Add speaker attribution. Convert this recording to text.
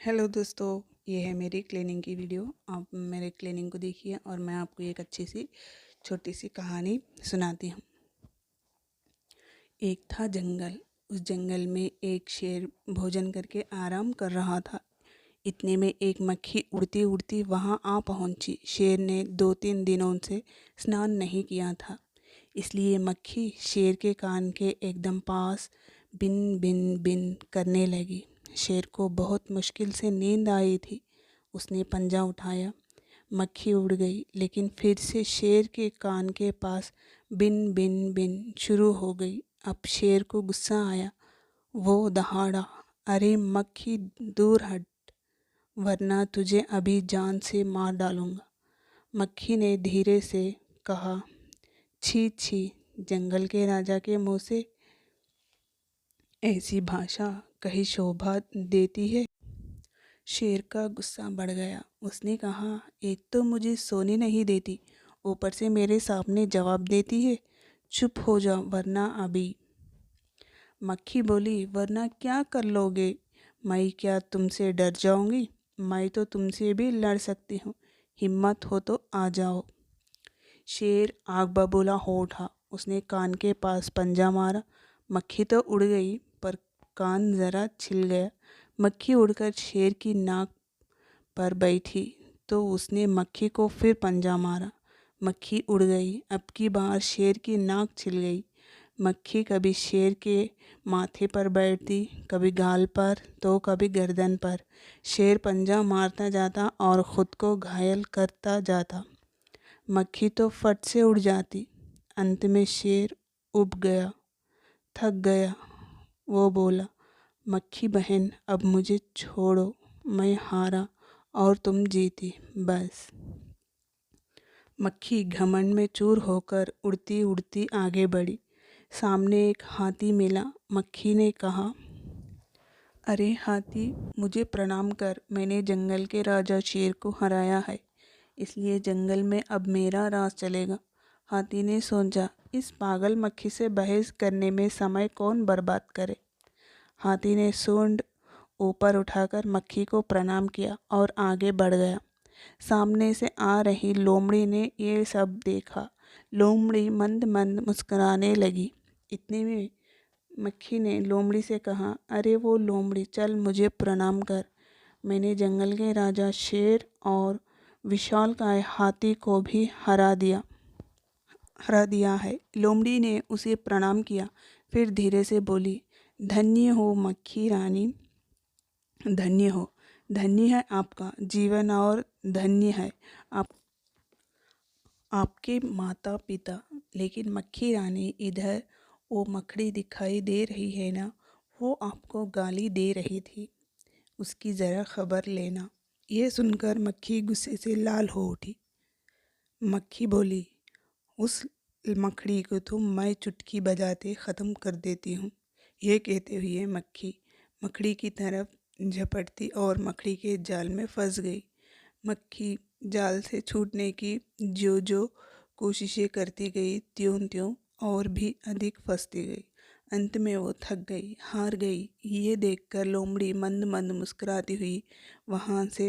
Speaker 1: Hello दोस्तों, ये है मेरी क्लीनिंग की वीडियो। आप मेरे क्लीनिंग को देखिए और मैं आपको एक अच्छी सी छोटी सी कहानी सुनाती हूँ। एक था जंगल। उस जंगल में एक शेर भोजन करके आराम कर रहा था। इतने में एक मक्खी उड़ती उड़ती वहाँ आ पहुँची। शेर ने 2-3 दिनों से स्नान नहीं किया था, इसलिए मक्खी शेर के कान के एकदम पास बिन बिन बिन करने लगी। शेर को बहुत मुश्किल से नींद आई थी। उसने पंजा उठाया, मक्खी उड़ गई, लेकिन फिर से शेर के कान के पास बिन बिन बिन शुरू हो गई। अब शेर को गुस्सा आया। वो दहाड़ा, अरे मक्खी, दूर हट, वरना तुझे अभी जान से मार डालूंगा। मक्खी ने धीरे से कहा, छी छी, जंगल के राजा के मुंह से ऐसी भाषा कहीं शोभा देती है। शेर का गुस्सा बढ़ गया। उसने कहा, एक तो मुझे सोने नहीं देती, ऊपर से मेरे सामने जवाब देती है। चुप हो जा, वरना अभी। मक्खी बोली, वरना क्या कर लोगे? मैं क्या तुमसे डर जाऊंगी? मैं तो तुमसे भी लड़ सकती हूँ। हिम्मत हो तो आ जाओ। शेर आग बबूला हो उठा। उसने कान के पास पंजा मारा। मक्खी तो उड़ गई, पर कान ज़रा छिल गया। मक्खी उड़कर शेर की नाक पर बैठी तो उसने मक्खी को फिर पंजा मारा। मक्खी उड़ गई। अब की बार शेर की नाक छिल गई। मक्खी कभी शेर के माथे पर बैठती, कभी गाल पर तो कभी गर्दन पर। शेर पंजा मारता जाता और ख़ुद को घायल करता जाता। मक्खी तो फट से उड़ जाती। अंत में शेर उब गया, थक गया। वो बोला, मक्खी बहन, अब मुझे छोड़ो, मैं हारा और तुम जीती, बस। मक्खी घमंड में चूर होकर उड़ती उड़ती आगे बढ़ी। सामने एक हाथी मिला। मक्खी ने कहा, अरे हाथी, मुझे प्रणाम कर। मैंने जंगल के राजा शेर को हराया है, इसलिए जंगल में अब मेरा राज चलेगा। हाथी ने सोचा, इस पागल मक्खी से बहस करने में समय कौन बर्बाद करे। हाथी ने सूंड ऊपर उठाकर मक्खी को प्रणाम किया और आगे बढ़ गया। सामने से आ रही लोमड़ी ने ये सब देखा। लोमड़ी मंद मंद मुस्कुराने लगी। इतने में मक्खी ने लोमड़ी से कहा, अरे वो लोमड़ी, चल मुझे प्रणाम कर। मैंने जंगल के राजा शेर और विशालकाय हाथी को भी हरा दिया है। लोमड़ी ने उसे प्रणाम किया, फिर धीरे से बोली, धन्य हो मक्खी रानी, धन्य हो। धन्य है आपका जीवन और धन्य है आपके माता पिता। लेकिन मक्खी रानी, इधर वो मकड़ी दिखाई दे रही है ना, वो आपको गाली दे रही थी, उसकी ज़रा खबर लेना। ये सुनकर मक्खी गुस्से से लाल हो उठी। मक्खी बोली, उस मकड़ी को तो मैं चुटकी बजाते ख़त्म कर देती हूँ। ये कहते हुए मक्खी मकड़ी की तरफ झपटती और मकड़ी के जाल में फंस गई। मक्खी जाल से छूटने की जो जो कोशिशें करती गई, त्यों त्यों और भी अधिक फंसती गई। अंत में वो थक गई, हार गई। ये देखकर लोमड़ी मंद मंद मुस्कुराती हुई वहाँ से